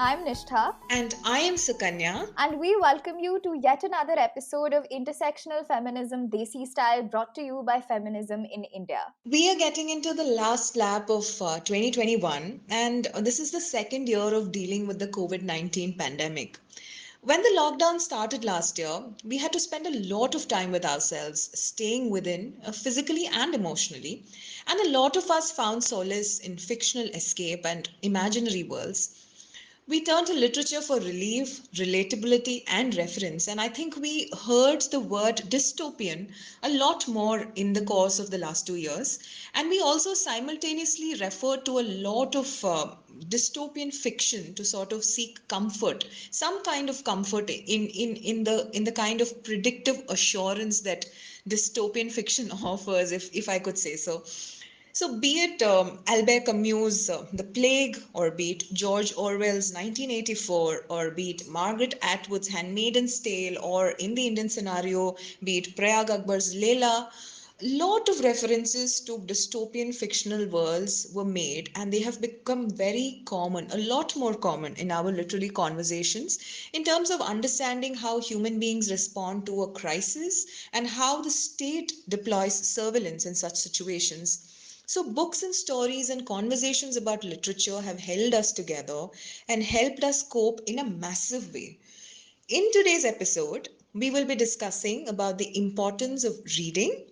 I'm Nishtha, And I am Sukanya. and we welcome you to yet another episode of Intersectional Feminism Desi Style brought to you by Feminism in India. We are getting into the last lap of 2021, and this is the second year of dealing with the COVID 19 pandemic. When the lockdown started last year, we had to spend a lot of time with ourselves, staying within physically and emotionally. And a lot of us found solace in fictional escape and imaginary worlds. We turn to literature for relief, relatability, and reference. And I think we heard the word dystopian a lot more in the course of the last 2 years. And we also simultaneously referred to a lot of dystopian fiction to sort of seek comfort, some kind of comfort in the kind of predictive assurance that dystopian fiction offers, if I could say so. So, be it Albert Camus' The Plague, or be it George Orwell's 1984, or be it Margaret Atwood's Handmaid's Tale, or in the Indian scenario, be it Prayag Akbar's Leela, lot of references to dystopian fictional worlds were made, and they have become very common, a lot more common in our literary conversations in terms of understanding how human beings respond to a crisis and how the state deploys surveillance in such situations. So, books and stories and conversations about literature have held us together and helped us cope in a massive way. In today's episode, we will be discussing about the importance of reading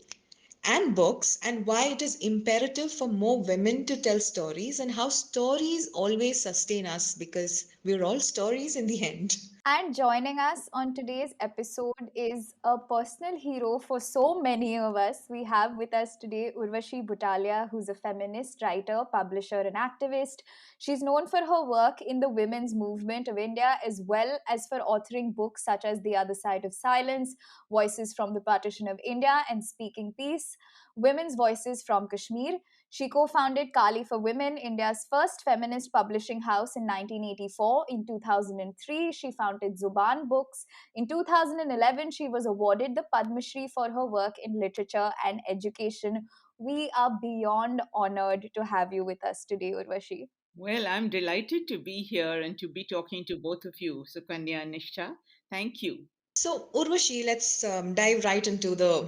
and books and why it is imperative for more women to tell stories and how stories always sustain us because we're all stories in the end. And joining us on today's episode is a personal hero for so many of us. We have with us today Urvashi Butalia, who's a feminist writer, publisher, and activist. She's known for her work in the women's movement of India, as well as for authoring books such as The Other Side of Silence, Voices from the Partition of India, and Speaking Peace, Women's Voices from Kashmir. She co founded Kali for Women, India's first feminist publishing house, in 1984. In 2003, she founded Zubaan Books. In 2011, she was awarded the Padma Shri for her work in literature and education. We are beyond honored to have you with us today, Urvashi. Well, I'm delighted to be here and to be talking to both of you, Sukanya and Nisha. Thank you. So, Urvashi, let's dive right into the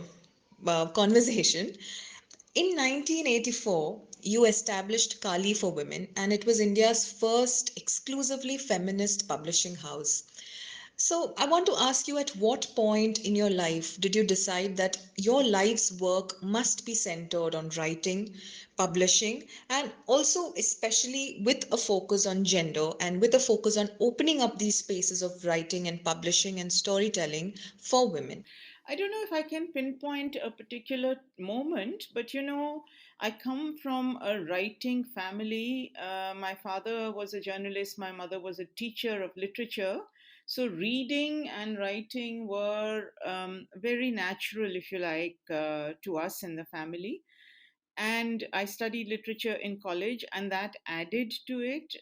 conversation. In 1984, you established Kali for Women, and it was India's first exclusively feminist publishing house. So, I want to ask you, at what point in your life did you decide that your life's work must be centered on writing, publishing, and also, especially with a focus on gender and with a focus on opening up these spaces of writing and publishing and storytelling for women? I don't know if I can pinpoint a particular moment, but I come from a writing family. My father was a journalist, my mother was a teacher of literature. So, reading and writing were very natural, if you like, to us in the family. And I studied literature in college, and that added to it.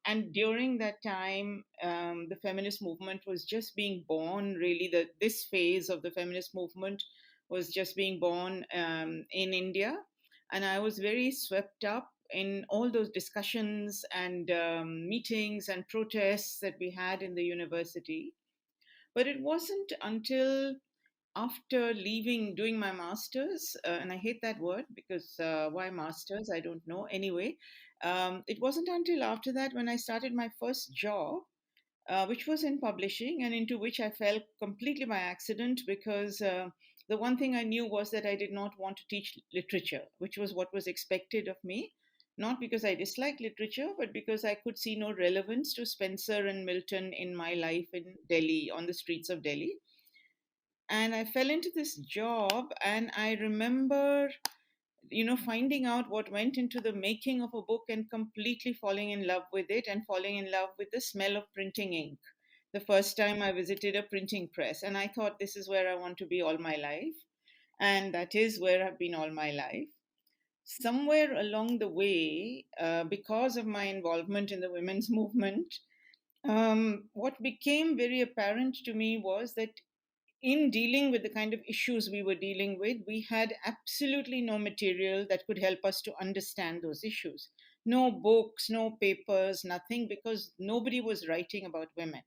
And during that time, the feminist movement was just being born. Really, this phase of the feminist movement was just being born in India, and I was very swept up in all those discussions and meetings and protests that we had in the university. But it wasn't until after leaving doing my masters, and I hate that word because why masters, I don't know. Anyway, it wasn't until after that when I started my first job, which was in publishing, and into which I fell completely by accident because the one thing I knew was that I did not want to teach literature, which was what was expected of me. Not because I disliked literature, but because I could see no relevance to Spencer and Milton in my life in Delhi, on the streets of Delhi. And I fell into this job, and I remember finding out what went into the making of a book and completely falling in love with it, and falling in love with the smell of printing ink the first time I visited a printing press. And I thought, this is where I want to be all my life, and that is where I've been all my life. Somewhere along the way, because of my involvement in the women's movement, what became very apparent to me was that in dealing with the kind of issues we were dealing with, we had absolutely no material that could help us to understand those issues. No books, no papers, nothing, because nobody was writing about women.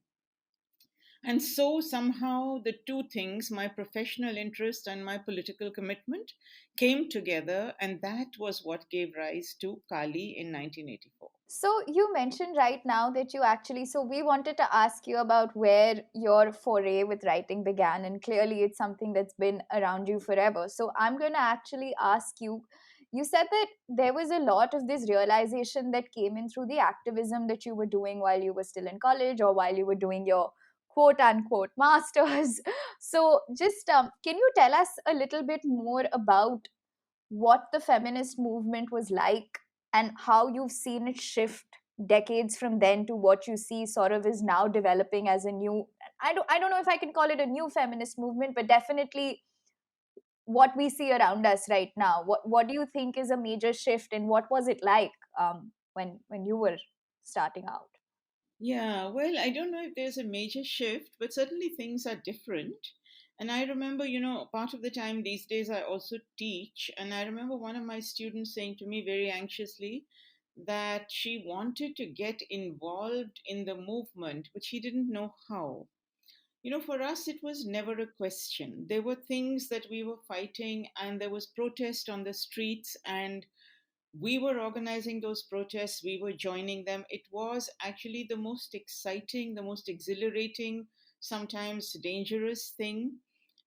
And so somehow the two things, my professional interest and my political commitment, came together, and that was what gave rise to Kali in 1984. So you mentioned right now that you actually, so we wanted to ask you about where your foray with writing began, and clearly it's something that's been around you forever. So I'm going to actually ask you, you said that there was a lot of this realization that came in through the activism that you were doing while you were still in college or while you were doing your quote unquote masters. So just can you tell us a little bit more about what the feminist movement was like and how you've seen it shift decades from then to what you see sort of is now developing as a new, I don't know if I can call it a new feminist movement, but definitely what we see around us right now. What do you think is a major shift, and what was it like when you were starting out? Yeah, well, I don't know if there's a major shift, but certainly things are different. And I remember, part of the time these days I also teach. And I remember one of my students saying to me very anxiously that she wanted to get involved in the movement, but she didn't know how. For us, it was never a question. There were things that we were fighting, and there was protest on the streets, and we were organizing those protests, we were joining them. It was actually the most exciting, the most exhilarating, sometimes dangerous thing,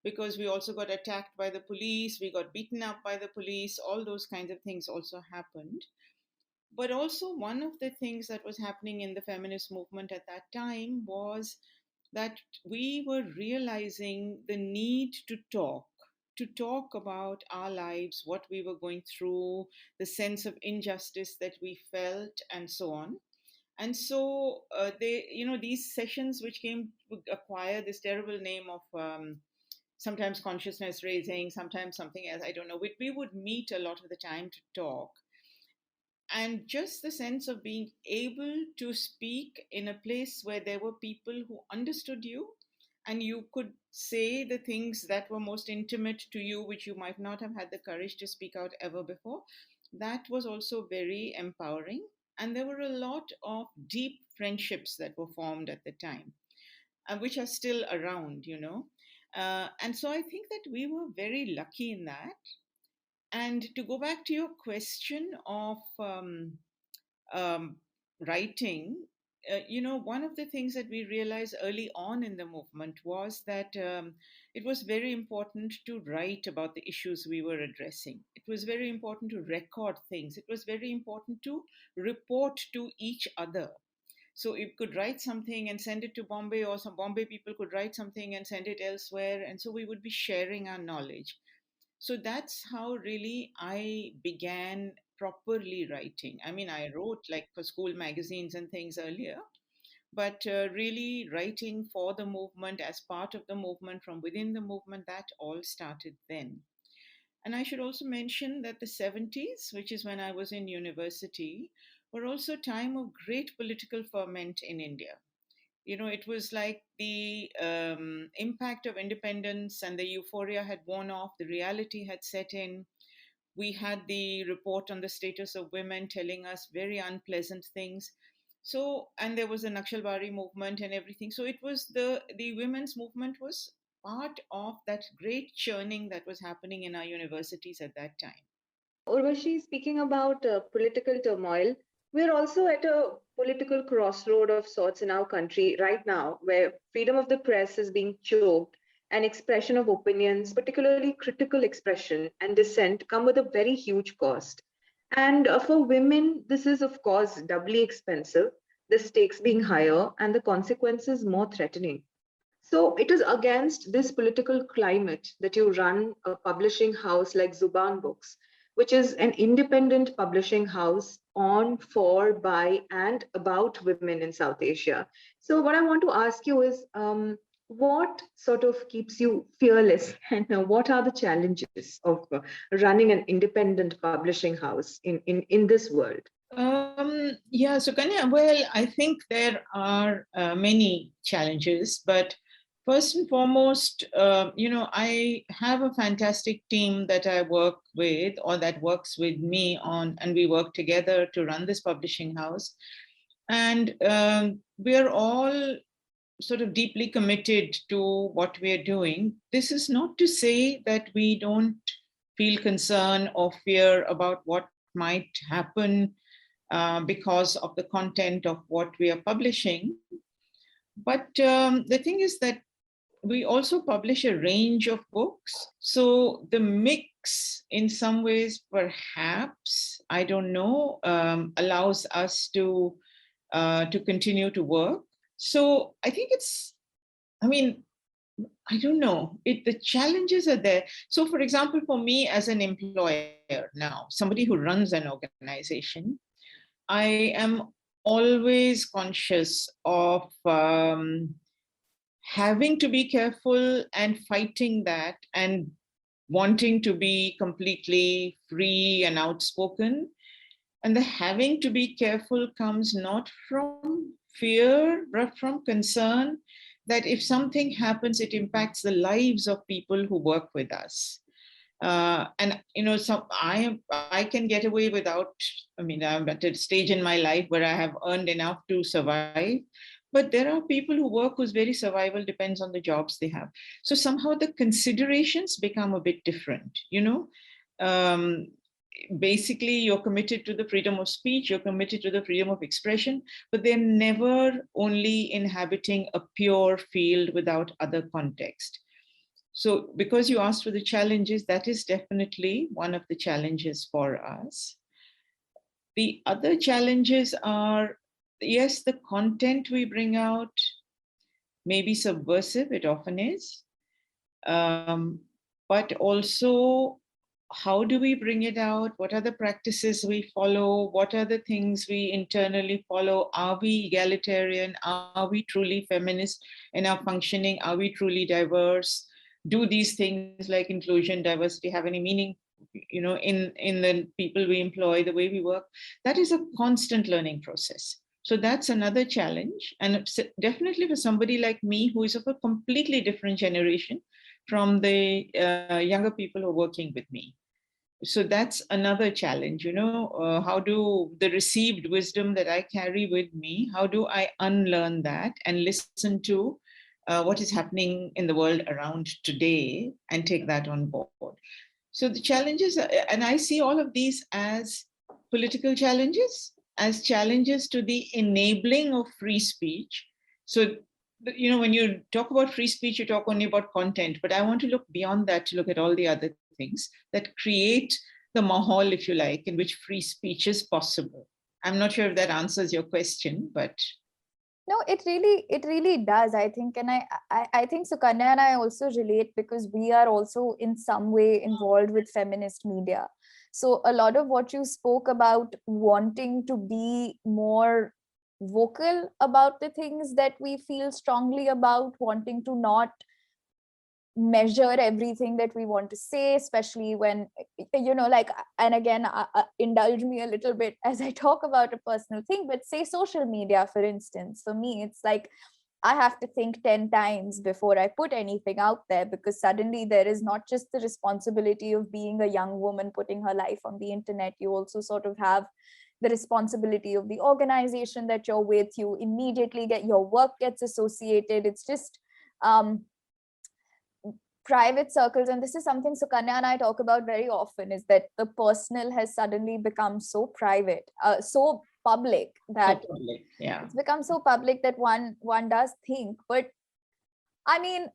because we also got attacked by the police, we got beaten up by the police, all those kinds of things also happened. But also, one of the things that was happening in the feminist movement at that time was that we were realizing the need to talk about our lives, what we were going through, the sense of injustice that we felt, and so on. And so these sessions, which came to acquire this terrible name of sometimes consciousness raising, sometimes something else, I don't know. We would meet a lot of the time to talk, and just the sense of being able to speak in a place where there were people who understood you, and you could say the things that were most intimate to you, which you might not have had the courage to speak out ever before. That was also very empowering. And there were a lot of deep friendships that were formed at the time, which are still around. And so I think that we were very lucky in that. And to go back to your question of um, writing, one of the things that we realized early on in the movement was that it was very important to write about the issues we were addressing. It was very important to record things. It was very important to report to each other. So you could write something and send it to Bombay, or some Bombay people could write something and send it elsewhere. And so we would be sharing our knowledge. So that's how really I began properly writing. I mean, I wrote like for school magazines and things earlier, but really writing for the movement, as part of the movement, from within the movement, that all started then. And I should also mention that the 70s, which is when I was in university, were also a time of great political ferment in India. It was like the impact of independence and the euphoria had worn off, the reality had set in. We had the report on the status of women telling us very unpleasant things. So, and there was the Naxalbari movement and everything. So it was the women's movement was part of that great churning that was happening in our universities at that time. Urvashi, speaking about political turmoil, we're also at a political crossroad of sorts in our country right now, where freedom of the press is being choked and expression of opinions, particularly critical expression and dissent, come with a very huge cost. And for women, this is, of course, doubly expensive, the stakes being higher and the consequences more threatening. So it is against this political climate that you run a publishing house like Zubaan Books, which is an independent publishing house on, for, by, and about women in South Asia. So what I want to ask you is, what sort of keeps you fearless, and what are the challenges of running an independent publishing house in this world? Yeah, so Kanya, well, I think there are many challenges, but First and foremost, I have a fantastic team that I work with or that works with me on, and we work together to run this publishing house. And we are all sort of deeply committed to what we are doing. This is not to say that we don't feel concern or fear about what might happen because of the content of what we are publishing. But the thing is that we also publish a range of books. So the mix, in some ways, perhaps, I don't know, allows us to continue to work. So I think I mean, I don't know. The challenges are there. So, for example, for me as an employer now, somebody who runs an organization, I am always conscious of having to be careful and fighting that and wanting to be completely free and outspoken. And the having to be careful comes not from fear, but from concern that if something happens, it impacts the lives of people who work with us. And I can get away without. I mean, I'm at a stage in my life where I have earned enough to survive, but there are people who work whose very survival depends on the jobs they have. So somehow the considerations become a bit different. Um, Basically you're committed to the freedom of speech, you're committed to the freedom of expression, but they're never only inhabiting a pure field without other context. So because you asked for the challenges, that is definitely one of the challenges for us. The other challenges are, yes, the content we bring out may be subversive, it often is, but also how do we bring it out? What are the practices we follow? What are the things we internally follow? Are we egalitarian? Are we truly feminist in our functioning? Are we truly diverse? Do these things like inclusion, diversity have any meaning, in the people we employ, the way we work? That is a constant learning process. So that's another challenge. And definitely for somebody like me, who is of a completely different generation from the younger people who are working with me. So that's another challenge. How do the received wisdom that I carry with me, how do I unlearn that and listen to what is happening in the world around today and take that on board? So the challenges, and I see all of these as political challenges, as challenges to the enabling of free speech. So when you talk about free speech, you talk only about content, but I want to look beyond that to look at all the other things that create the mahal, if you like, in which free speech is possible. I'm not sure if that answers your question, but No, it really does, I think. And I think Sukanya and I also relate because we are also in some way involved with feminist media. So a lot of what you spoke about wanting to be more vocal about the things that we feel strongly about, wanting to not measure everything that we want to say, especially when, like, and again, indulge me a little bit as I talk about a personal thing, but say social media, for instance. For me, it's like I have to think 10 times before I put anything out there, because suddenly there is not just the responsibility of being a young woman putting her life on the internet. You also sort of have the responsibility of the organization that you're with. You immediately get your work gets associated. It's just private circles, and this is something Sukanya and I talk about very often, is that the personal has suddenly become so private, so public, that so public, yeah. it's become so public that one does think. But I mean,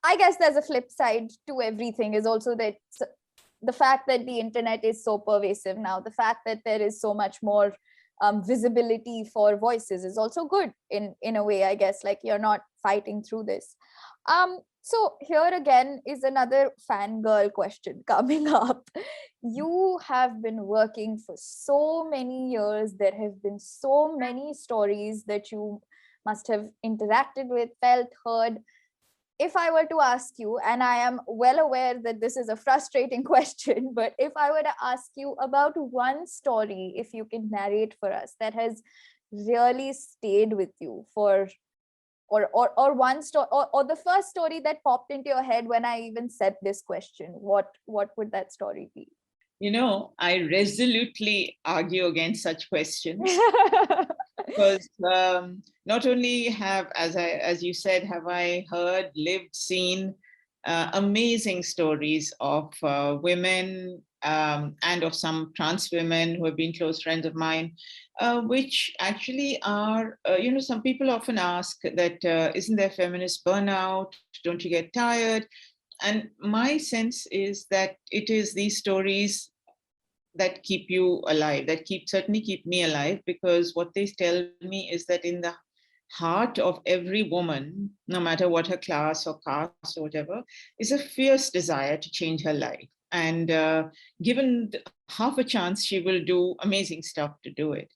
I guess there's a flip side to everything, is also that the fact that the internet is so pervasive now, the fact that there is so much more visibility for voices is also good in a way, I guess. Like, you're not fighting through this. So here again is another fangirl question coming up. You have been working for so many years. There have been so many stories that you must have interacted with, felt, heard. If I were to ask you, and I am well aware that this is a frustrating question, but if I were to ask you about one story, if you can narrate for us, that has really stayed with you for or one story, or the first story that popped into your head when I even said this question? What would that story be? I resolutely argue against such questions because not only as you said, have I heard, lived, seen amazing stories of women and of some trans women who have been close friends of mine, which actually are, some people often ask that, isn't there feminist burnout? Don't you get tired? And my sense is that it is these stories that keep you alive, that certainly keep me alive, because what they tell me is that in the heart of every woman, no matter what her class or caste or whatever, is a fierce desire to change her life. And given half a chance, she will do amazing stuff to do it.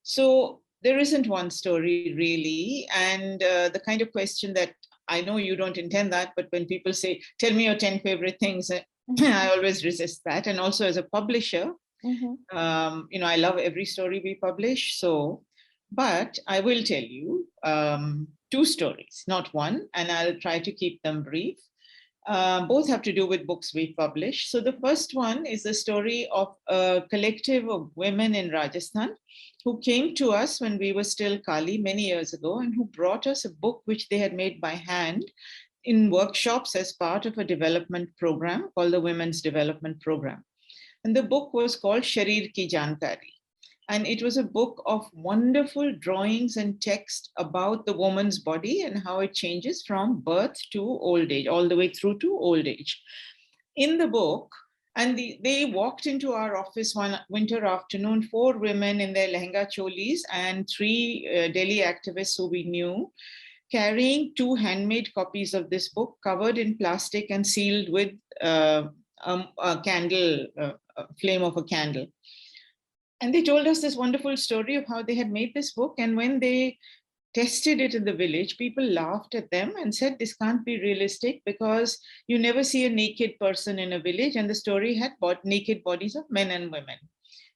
So there isn't one story really. And the kind of question that, I know you don't intend that, but when people say, tell me your 10 favorite things, I always resist that. And also as a publisher, I love every story we publish. So, but I will tell you two stories, not one, and I'll try to keep them brief. Both have to do with books we publish. So the first one is the story of a collective of women in Rajasthan who came to us when we were still Kali many years ago, and who brought us a book which they had made by hand in workshops as part of a development program called the Women's Development Program. And the book was called Sharir Ki Jankari. And it was a book of wonderful drawings and text about the woman's body and how it changes from birth to old age, all the way through to old age. In the book, and they walked into our office one winter afternoon, 4 women in their lehenga cholis and 3 Delhi activists who we knew, carrying 2 handmade copies of this book covered in plastic and sealed with a candle, flame of a candle. And they told us this wonderful story of how they had made this book. And when they tested it in the village, people laughed at them and said, this can't be realistic because you never see a naked person in a village. And the story had naked bodies of men and women.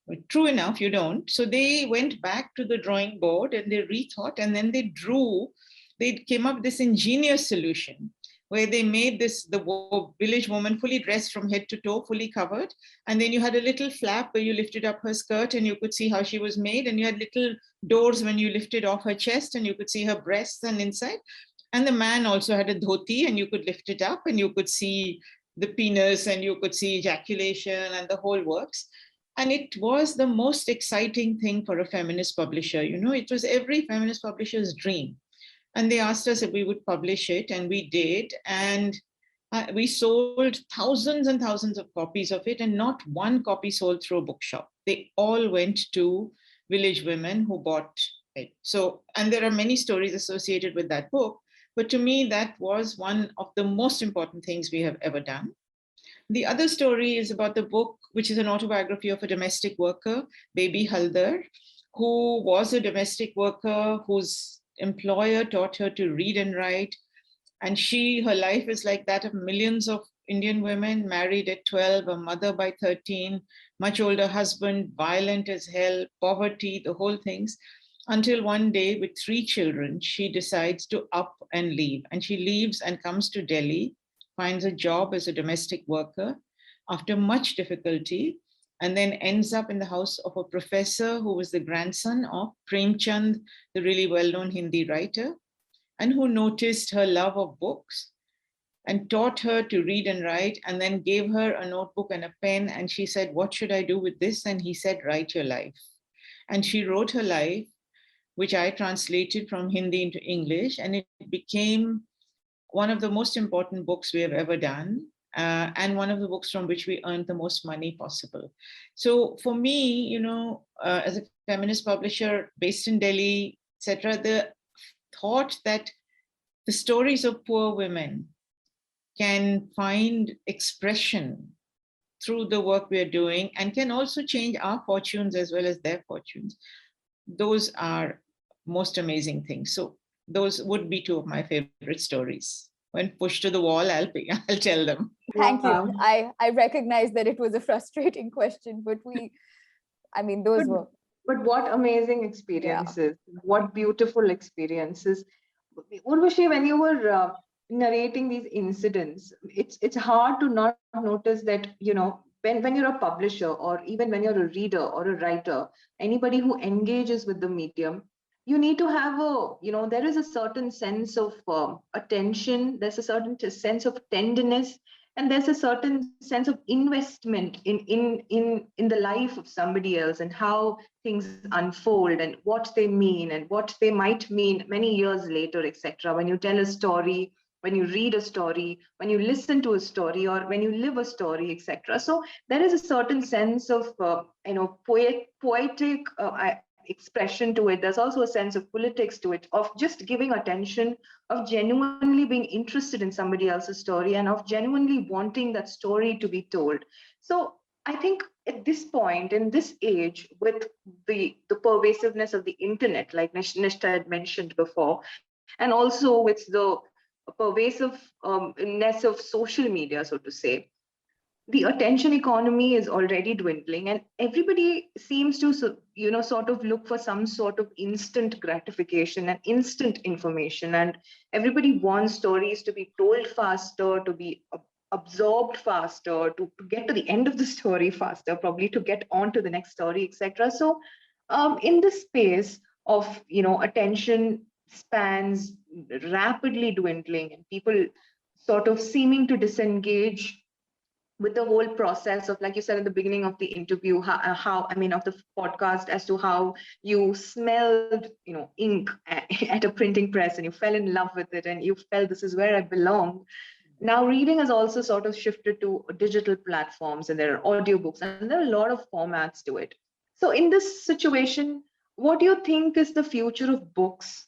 But true enough, you don't. So they went back to the drawing board and they rethought, and then they came up with this ingenious solution where they made the village woman fully dressed from head to toe, fully covered. And then you had a little flap where you lifted up her skirt and you could see how she was made. And you had little doors when you lifted off her chest and you could see her breasts and inside. And the man also had a dhoti and you could lift it up and you could see the penis and you could see ejaculation and the whole works. And it was the most exciting thing for a feminist publisher. It was every feminist publisher's dream. And they asked us if we would publish it, and we did. And we sold thousands and thousands of copies of it, and not one copy sold through a bookshop. They all went to village women who bought it. So, and there are many stories associated with that book, but to me, that was one of the most important things we have ever done. The other story is about the book, which is an autobiography of a domestic worker, Baby Haldar, who was a domestic worker whose employer taught her to read and write. And her life is like that of millions of Indian women, married at 12, a mother by 13, much older husband, violent as hell, poverty, the whole things. Until one day, with 3 children, she decides to up and leave. And she leaves and comes to Delhi, finds a job as a domestic worker after much difficulty, and then ends up in the house of a professor who was the grandson of Premchand, the really well-known Hindi writer, and who noticed her love of books and taught her to read and write, and then gave her a notebook and a pen. And she said, what should I do with this? And he said, write your life. And she wrote her life, which I translated from Hindi into English, and it became one of the most important books we have ever done. And one of the books from which we earned the most money possible. So for me, as a feminist publisher based in Delhi, etc., the thought that the stories of poor women can find expression through the work we're doing and can also change our fortunes as well as their fortunes, those are most amazing things. So those would be 2 of my favorite stories. When pushed to the wall, I'll tell them. Thank you. Wow. I recognize that it was a frustrating question, but those But, were. but what amazing Yeah. experiences, what beautiful experiences. Urvashi, when you were narrating these incidents, it's hard to not notice that, when you're a publisher, or even when you're a reader or a writer, anybody who engages with the medium, you need to have there is a certain sense of attention, there's a certain sense of tenderness, and there's a certain sense of investment in the life of somebody else, and how things unfold and what they mean and what they might mean many years later, etc. When you tell a story, when you read a story, when you listen to a story, or when you live a story, etc. So there is a certain sense of poetic expression to it. There's also a sense of politics to it, of just giving attention, of genuinely being interested in somebody else's story, and of genuinely wanting that story to be told. So I think at this point, in this age, with the pervasiveness of the internet, like Nishta had mentioned before, and also with the pervasiveness of social media, so to say, the attention economy is already dwindling, and everybody seems to sort of look for some sort of instant gratification and instant information, and everybody wants stories to be told faster, to be absorbed faster, to get to the end of the story faster, probably to get on to the next story, etc. So in the space of attention spans rapidly dwindling, and people sort of seeming to disengage with the whole process of, like you said at the beginning of the interview, how I mean of the podcast, as to how you smelled ink at a printing press, and you fell in love with it, and you felt this is where I belong. Now reading has also sort of shifted to digital platforms, and there are audiobooks, and there are a lot of formats to it. So in this situation, what do you think is the future of books,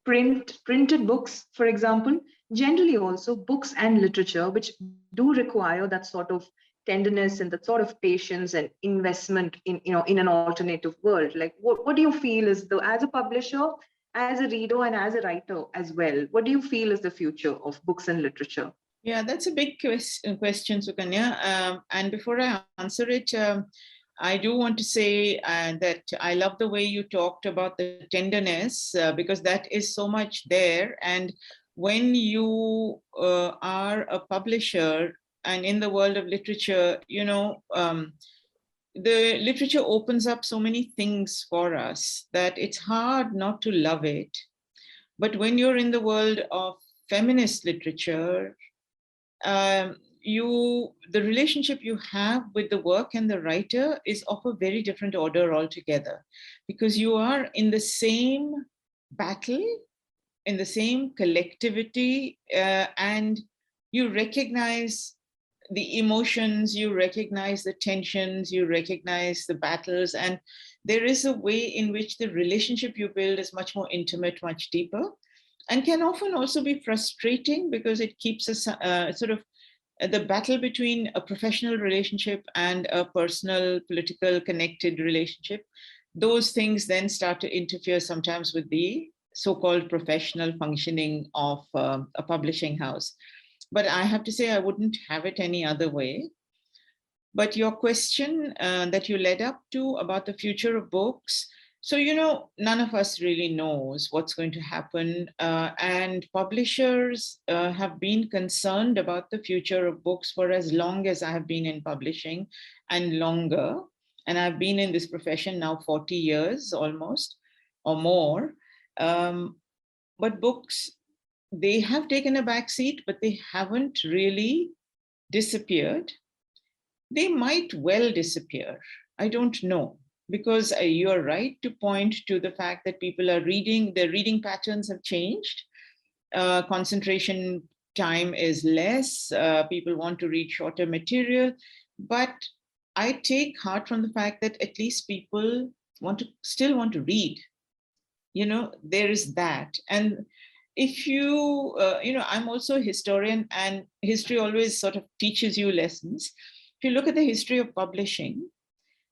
printed books, for example, generally also books and literature, which do require that sort of tenderness and that sort of patience and investment in an alternative world? Like, what do you feel is the, as a publisher, as a reader, and as a writer as well, what do you feel is the future of books and literature? Yeah, that's a big question, Sukanya. And before I answer it, I do want to say that I love the way you talked about the tenderness, because that is so much there. And when you are a publisher and in the world of literature, the literature opens up so many things for us that it's hard not to love it. But when you're in the world of feminist literature, the relationship you have with the work and the writer is of a very different order altogether, because you are in the same battle, in the same collectivity, and you recognize the emotions, you recognize the tensions, you recognize the battles, and there is a way in which the relationship you build is much more intimate, much deeper, and can often also be frustrating because it keeps us sort of the battle between a professional relationship and a personal, political, connected relationship. Those things then start to interfere sometimes with the so-called professional functioning of a publishing house. But I have to say, I wouldn't have it any other way. But your question that you led up to about the future of books, so, none of us really knows what's going to happen. And publishers have been concerned about the future of books for as long as I have been in publishing, and longer. And I've been in this profession now 40 years almost, or more. But books, they have taken a back seat, but they haven't really disappeared. They might well disappear. I don't know, because you're right to point to the fact that people are reading, their reading patterns have changed. Concentration time is less. People want to read shorter material. But I take heart from the fact that at least people still want to read. There is that. And if I'm also a historian, and history always sort of teaches you lessons. If you look at the history of publishing,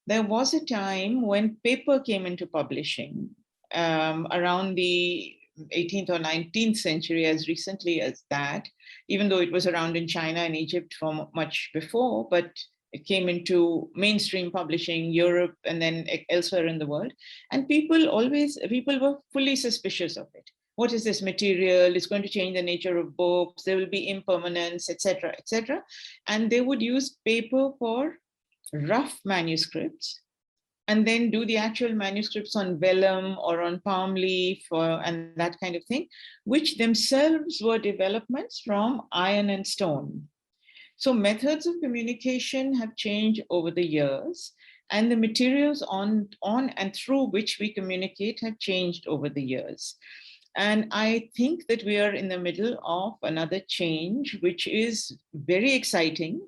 there was a time when paper came into publishing around the 18th or 19th century, as recently as that, even though it was around in China and Egypt from much before, but it came into mainstream publishing, Europe, and then elsewhere in the world. And people were fully suspicious of it. What is this material? It's going to change the nature of books. There will be impermanence, etc., etc. And they would use paper for rough manuscripts, and then do the actual manuscripts on vellum or on palm leaf and that kind of thing, which themselves were developments from iron and stone. So methods of communication have changed over the years, and the materials on and through which we communicate have changed over the years. And I think that we are in the middle of another change, which is very exciting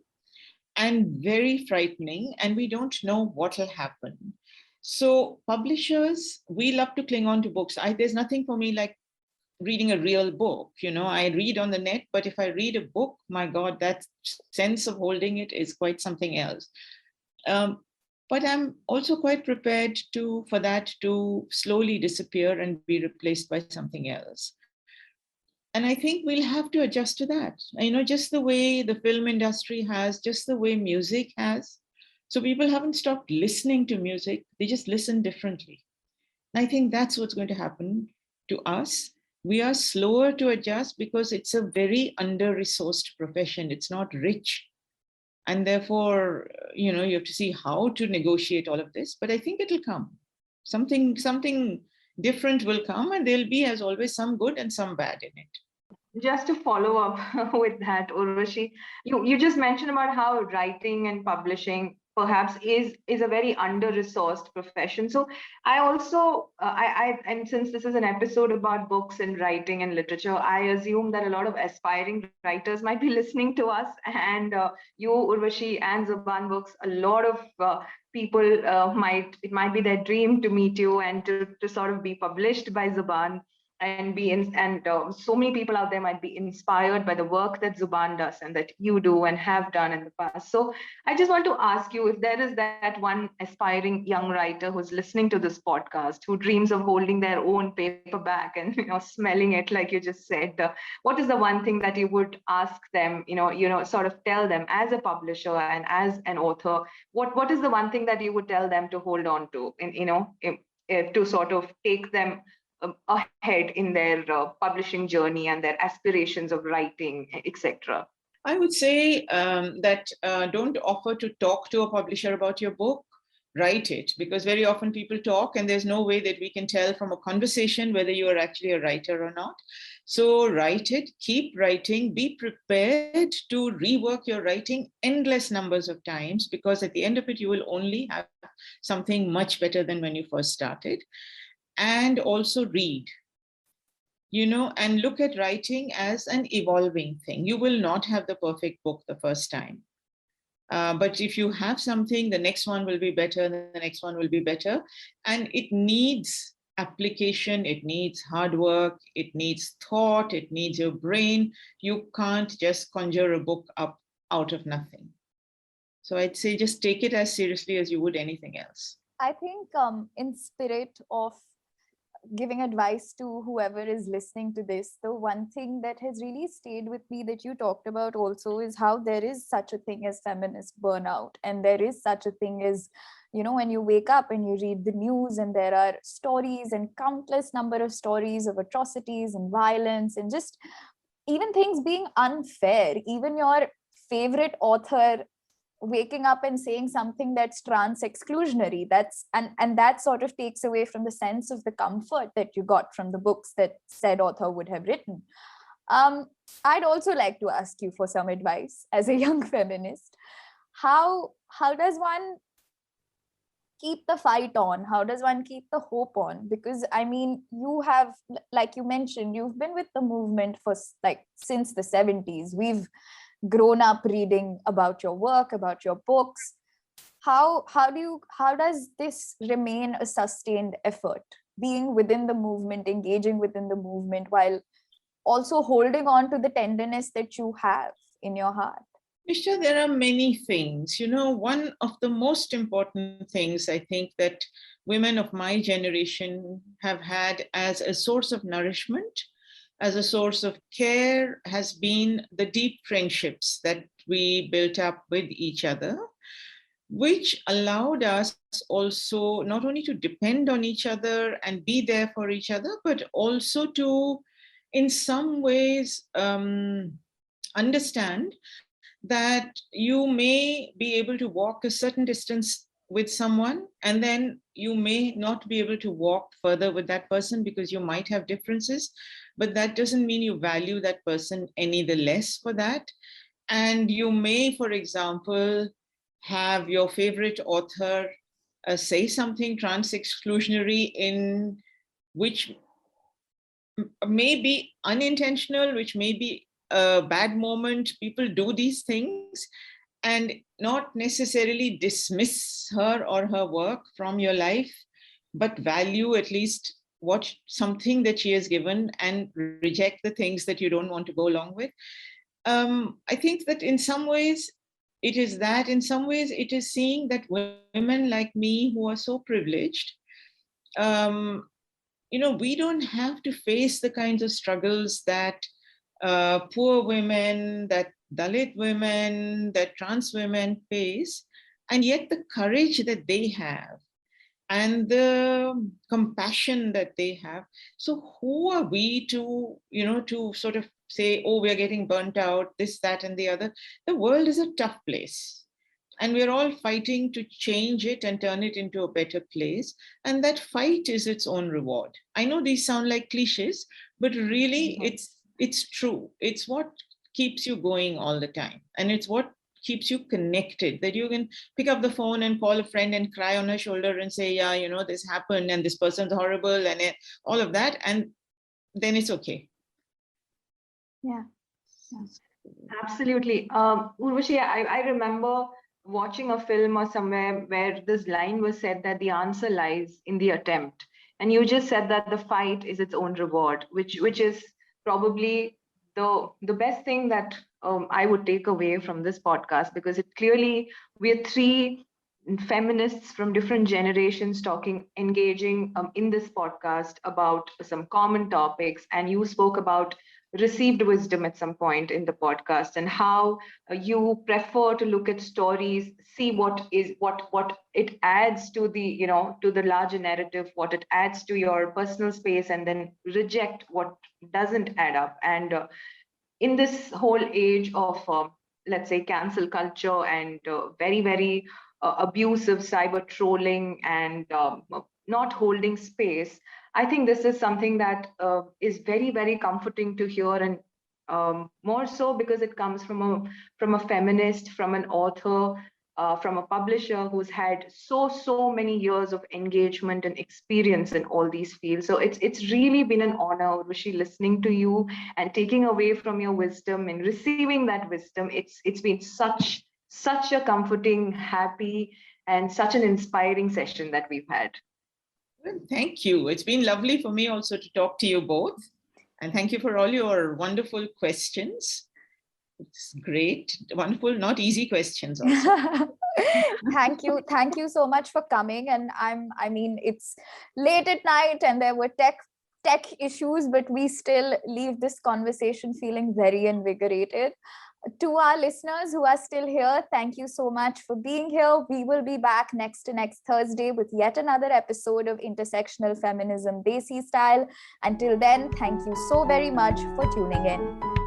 and very frightening, and we don't know what will happen. So publishers, we love to cling on to books. There's nothing for me like reading a real book. I read on the net, but if I read a book, my God, that sense of holding it is quite something else. But I'm also quite prepared for that to slowly disappear and be replaced by something else. And I think we'll have to adjust to that, just the way the film industry has, just the way music has. So people haven't stopped listening to music, they just listen differently. And I think that's what's going to happen to us. We are slower to adjust because it's a very under-resourced profession. It's not rich. And therefore, you have to see how to negotiate all of this. But I think it'll come. Something different will come, and there'll be, as always, some good and some bad in it. Just to follow up with that, Urvashi, you just mentioned about how writing and publishing perhaps is a very under-resourced profession. So I also, and since this is an episode about books and writing and literature, I assume that a lot of aspiring writers might be listening to us, and you, Urvashi, and Zubaan Books, a lot of people it might be their dream to meet you and to sort of be published by Zubaan. And so many people out there might be inspired by the work that Zubaan does and that you do and have done in the past. So I just want to ask you, if there is that one aspiring young writer who's listening to this podcast, who dreams of holding their own paperback and smelling it, like you just said, what is the one thing that you would ask them? Sort of tell them as a publisher and as an author. What is the one thing that you would tell them to hold on to, to sort of take them ahead in their publishing journey and their aspirations of writing, etc.? I would say that don't offer to talk to a publisher about your book. Write it, because very often people talk and there's no way that we can tell from a conversation whether you are actually a writer or not. So write it, keep writing, be prepared to rework your writing endless numbers of times, because at the end of it, you will only have something much better than when you first started. And also read, and look at writing as an evolving thing. You will not have the perfect book the first time. But if you have something, the next one will be better, and the next one will be better. And it needs application, it needs hard work, it needs thought, it needs your brain. You can't just conjure a book up out of nothing. So I'd say just take it as seriously as you would anything else. I think in spirit of giving advice to whoever is listening to this, the one thing that has really stayed with me that you talked about also is how there is such a thing as feminist burnout, and there is such a thing as, when you wake up and you read the news and there are stories and countless number of stories of atrocities and violence and just even things being unfair, even your favorite author waking up and saying something that's trans exclusionary, and that sort of takes away from the sense of the comfort that you got from the books that said author would have written. I'd also like to ask you for some advice as a young feminist. How does one keep the fight on? How does one keep the hope on? Because you have, like you mentioned, you've been with the movement for since the 70s. We've grown up reading about your work, about your books. How does this remain a sustained effort, being within the movement, engaging within the movement, while also holding on to the tenderness that you have in your heart? Nisha, there are many things. One of the most important things I think that women of my generation have had as a source of nourishment, as a source of care, has been the deep friendships that we built up with each other. which allowed us also not only to depend on each other and be there for each other, but also to, in some ways, understand that you may be able to walk a certain distance with someone, and then you may not be able to walk further with that person because you might have differences, but that doesn't mean you value that person any the less for that. And you may, for example, have your favorite author say something trans exclusionary in which may be unintentional, which may be a bad moment. People do these things and not necessarily dismiss her or her work from your life, but value at least what something that she has given and reject the things that you don't want to go along with. I think that in some ways it is that, in some ways it is seeing that women like me who are so privileged, um, we don't have to face the kinds of struggles that poor women, that Dalit women, that trans women face, and yet the courage that they have and the compassion that they have. So who are we to, to sort of say, oh, we're getting burnt out, this, that, and the other. The world is a tough place. And we're all fighting to change it and turn it into a better place. And that fight is its own reward. I know these sound like cliches, but really it's true. It's what keeps you going all the time. And it's what keeps you connected, that you can pick up the phone and call a friend and cry on her shoulder and say, yeah, this happened and this person's horrible and all of that. And then it's okay. Yeah. Absolutely. Urvashi, I remember watching a film or somewhere where this line was said that the answer lies in the attempt. And you just said that the fight is its own reward, which is probably the best thing that I would take away from this podcast, because it clearly, we're three feminists from different generations engaging in this podcast about some common topics. And you spoke about received wisdom at some point in the podcast, and how you prefer to look at stories, see what it adds to the to the larger narrative, what it adds to your personal space, and then reject what doesn't add up. And in this whole age of let's say cancel culture and very very abusive cyber trolling and not holding space, I think this is something that is very very comforting to hear. And more so because it comes from a feminist, from an author, from a publisher who's had so many years of engagement and experience in all these fields. So it's really been an honor, Urvashi, listening to you and taking away from your wisdom and receiving that wisdom. It's been such a comforting, happy, and such an inspiring session that we've had. Well, thank you. It's been lovely for me also to talk to you both. And thank you for all your wonderful questions. It's great, wonderful, not easy questions also. Thank you so much for coming. And I mean, it's late at night and there were tech issues, but we still leave this conversation feeling very invigorated. To our listeners who are still here, thank you so much for being here. We will be back next Thursday with yet another episode of Intersectional Feminism Desi Style. Until then, thank you so very much for tuning in.